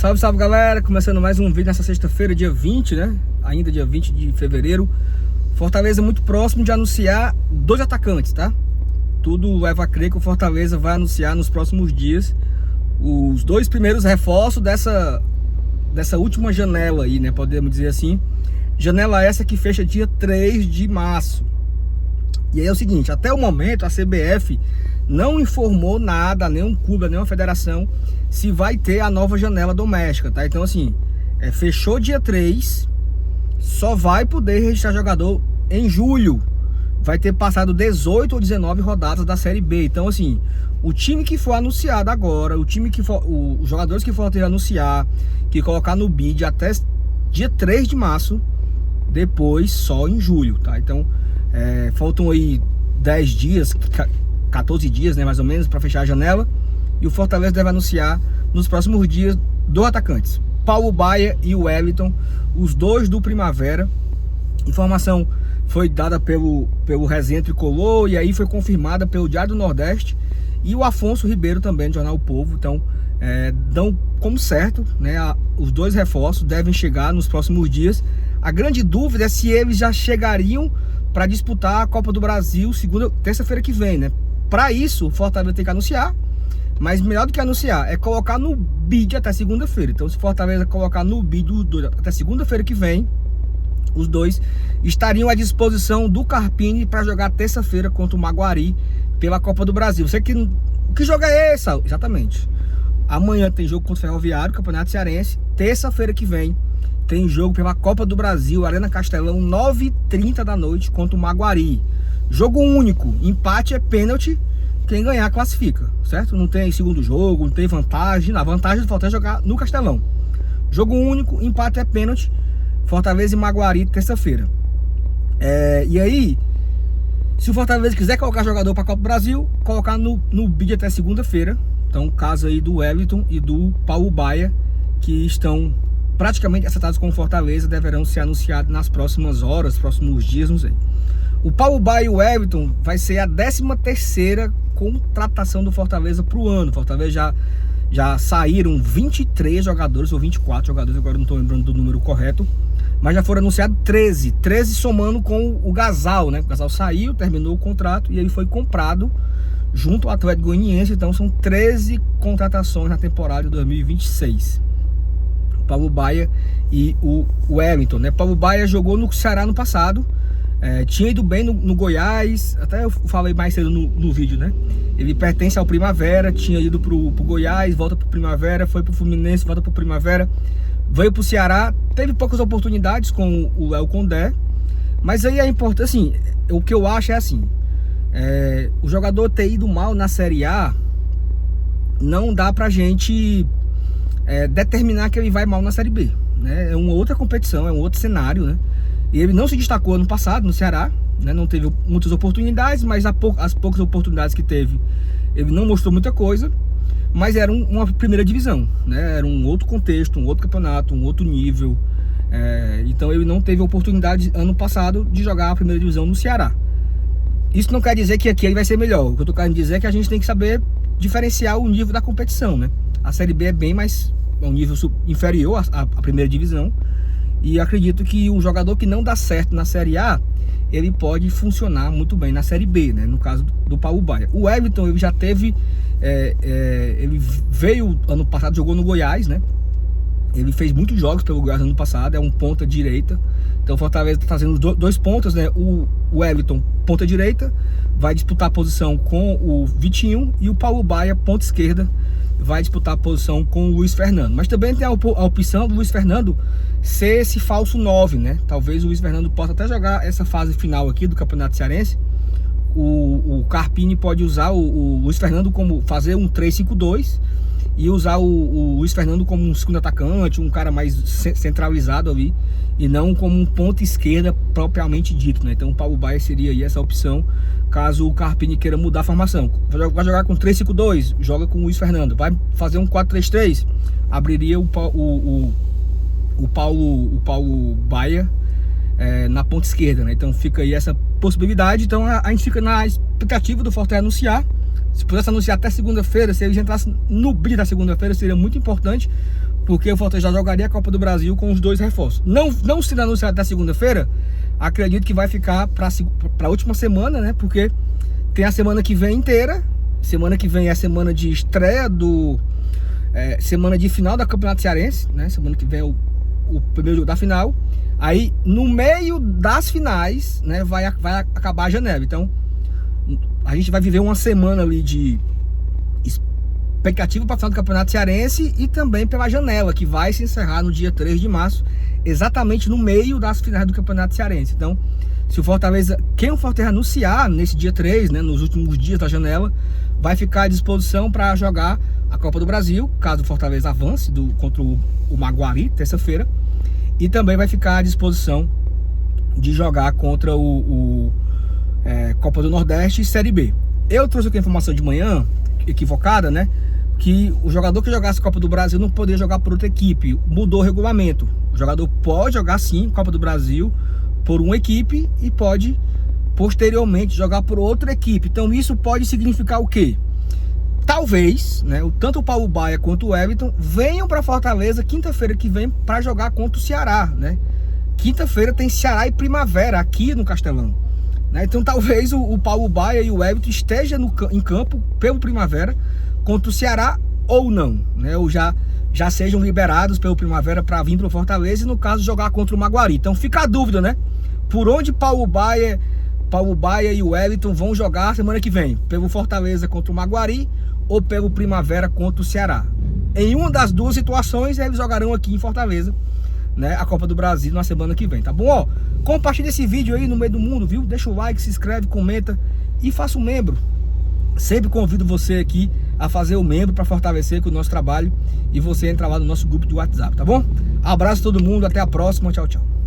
Salve, salve galera, começando mais um vídeo nessa sexta-feira, dia 20, né? Ainda dia 20 de fevereiro. Fortaleza muito próximo de anunciar 2 atacantes, tá? Tudo leva a crer que o Fortaleza vai anunciar nos próximos dias os 2 primeiros reforços dessa última janela aí, né? Podemos dizer assim. Janela essa que fecha dia 3 de março. E aí é o seguinte, até o momento a CBF não informou nada, nenhum clube, nenhuma federação, se vai ter a nova janela doméstica, tá? Então assim, fechou dia 3, só vai poder registrar jogador em julho. Vai ter passado 18 ou 19 rodadas da Série B. Então assim, o time que for anunciado agora, os jogadores que for ter anunciar, que colocar no bid até dia 3 de março, depois só em julho, tá? Então faltam aí 10 dias, 14 dias, né, mais ou menos, para fechar a janela. E o Fortaleza deve anunciar nos próximos dias 2 atacantes, Paulo Baia e o Wellington, os 2 do Primavera. Informação foi dada pelo Resenha Tricolor e aí foi confirmada pelo Diário do Nordeste e o Afonso Ribeiro também, do Jornal O Povo. Então dão como certo, né, os 2 reforços devem chegar nos próximos dias. A grande dúvida é se eles já chegariam para disputar a Copa do Brasil terça-feira que vem, né? Para isso, o Fortaleza tem que anunciar, mas melhor do que anunciar é colocar no bid até segunda-feira. Então, se o Fortaleza colocar no bid os 2 até segunda-feira que vem, os 2 estariam à disposição do Carpini para jogar terça-feira contra o Maguari pela Copa do Brasil. Você que jogo é esse? Exatamente. Amanhã tem jogo contra o Ferroviário, Campeonato Cearense. Terça-feira que vem tem jogo pela Copa do Brasil, Arena Castelão, 9h30 da noite contra o Maguari. Jogo único, empate é pênalti, quem ganhar classifica, certo? Não tem segundo jogo, não tem vantagem. A vantagem do Fortaleza é jogar no Castelão. Jogo único, empate é pênalti, Fortaleza e Maguari, terça-feira. E aí, se o Fortaleza quiser colocar jogador para a Copa do Brasil, colocar no bid até segunda-feira. Então, caso aí do Wellington e do Paulo Baia, que estão praticamente acertados com o Fortaleza, deverão ser anunciados nas próximas horas, próximos dias, não sei. O Paulo Baia e o Everton vai ser a 13ª contratação do Fortaleza para o ano. Fortaleza já saíram 23 jogadores ou 24 jogadores, agora não estou lembrando do número correto, mas já foram anunciados 13 somando com o Gasal, né? O Gasal saiu, terminou o contrato e ele foi comprado junto ao Atlético Goianiense. Então são 13 contratações na temporada de 2026. Paulo Baia e o Wellington, né? Paulo Baia jogou no Ceará no passado, tinha ido bem no Goiás, até eu falei mais cedo no vídeo, né? Ele pertence ao Primavera, tinha ido pro Goiás, volta pro Primavera, foi pro Fluminense, volta pro Primavera, veio pro Ceará, teve poucas oportunidades com o Léo Condé, mas aí é importante, assim, o que eu acho é assim, o jogador ter ido mal na Série A, não dá pra gente determinar que ele vai mal na Série B, né? É uma outra competição, é um outro cenário, né? E ele não se destacou ano passado no Ceará, né? Não teve muitas oportunidades, mas as poucas oportunidades que teve, ele não mostrou muita coisa, mas era uma primeira divisão, né? Era um outro contexto, um outro campeonato, um outro nível. Então ele não teve oportunidade ano passado de jogar a primeira divisão no Ceará. Isso não quer dizer que aqui ele vai ser melhor. O que eu tô querendo dizer é que a gente tem que saber diferenciar o nível da competição, né? A Série B é um nível inferior à primeira divisão. E acredito que um jogador que não dá certo na Série A, ele pode funcionar muito bem na Série B, né? No caso do Paulo Baia. O Everton, ele já teve... ele veio ano passado, jogou no Goiás, né? Ele fez muitos jogos pelo Goiás ano passado, é um ponta direita. Então o Fortaleza está fazendo 2 pontas, né? O Everton, ponta direita, vai disputar a posição com o Vitinho. E o Paulo Baia, ponta esquerda, vai disputar a posição com o Luiz Fernando. Mas também tem a opção do Luiz Fernando ser esse falso 9, né? Talvez o Luiz Fernando possa até jogar essa fase final aqui do Campeonato Cearense. O Carpini pode usar o Luiz Fernando como fazer um 3-5-2 e usar o Luiz Fernando como um segundo atacante, um cara mais centralizado ali, e não como um ponta esquerda propriamente dito, né? Então o Paulo Baia seria aí essa opção, caso o Carpini queira mudar a formação. Vai jogar com 3-5-2, joga com o Luiz Fernando. Vai fazer um 4-3-3, abriria o Paulo Baia na ponta esquerda, né? Então fica aí essa possibilidade. Então a gente fica na expectativa do Fortaleza anunciar. Se pudesse anunciar até segunda-feira, se eles entrassem no bid da segunda-feira, seria muito importante, porque o Fortaleza já jogaria a Copa do Brasil com os 2 reforços. Não sendo anunciado até segunda-feira, acredito que vai ficar para a última semana, né? Porque tem a semana que vem inteira. Semana que vem é a semana de estreia semana de final da Campeonato Cearense, né? Semana que vem é o primeiro jogo da final. Aí, no meio das finais, né, vai acabar a janela. Então, a gente vai viver uma semana ali de expectativa para a final do Campeonato Cearense e também pela janela, que vai se encerrar no dia 3 de março, exatamente no meio das finais do Campeonato Cearense. Então, se o Fortaleza, quem o Fortaleza anunciar nesse dia 3, né, nos últimos dias da janela, vai ficar à disposição para jogar a Copa do Brasil, caso o Fortaleza avance contra o Maguari, terça-feira. E também vai ficar à disposição de jogar contra Copa do Nordeste e Série B. Eu trouxe aqui a informação de manhã, equivocada, né? Que o jogador que jogasse Copa do Brasil não poderia jogar por outra equipe. Mudou o regulamento. O jogador pode jogar sim Copa do Brasil por uma equipe e pode posteriormente jogar por outra equipe. Então isso pode significar o quê? Talvez, né, tanto o Paulo Baia quanto o Everton venham para Fortaleza quinta-feira que vem para jogar contra o Ceará, né? Quinta-feira tem Ceará e Primavera aqui no Castelão, né? Então talvez o Paulo Baia e o Everton estejam em campo pelo Primavera contra o Ceará ou não, né? Ou já sejam liberados pelo Primavera para vir para o Fortaleza e no caso jogar contra o Maguari. Então fica a dúvida, né? Por onde Paulo Baia e o Everton vão jogar semana que vem? Pelo Fortaleza contra o Maguari ou pelo Primavera contra o Ceará? Em uma das duas situações eles jogarão aqui em Fortaleza, né, a Copa do Brasil na semana que vem, tá bom? Ó, compartilha esse vídeo aí no meio do mundo, viu? Deixa o like, se inscreve, comenta e faça um membro. Sempre convido você aqui a fazer o membro para fortalecer com o nosso trabalho e você entrar lá no nosso grupo de WhatsApp, tá bom? Abraço a todo mundo, até a próxima, tchau, tchau.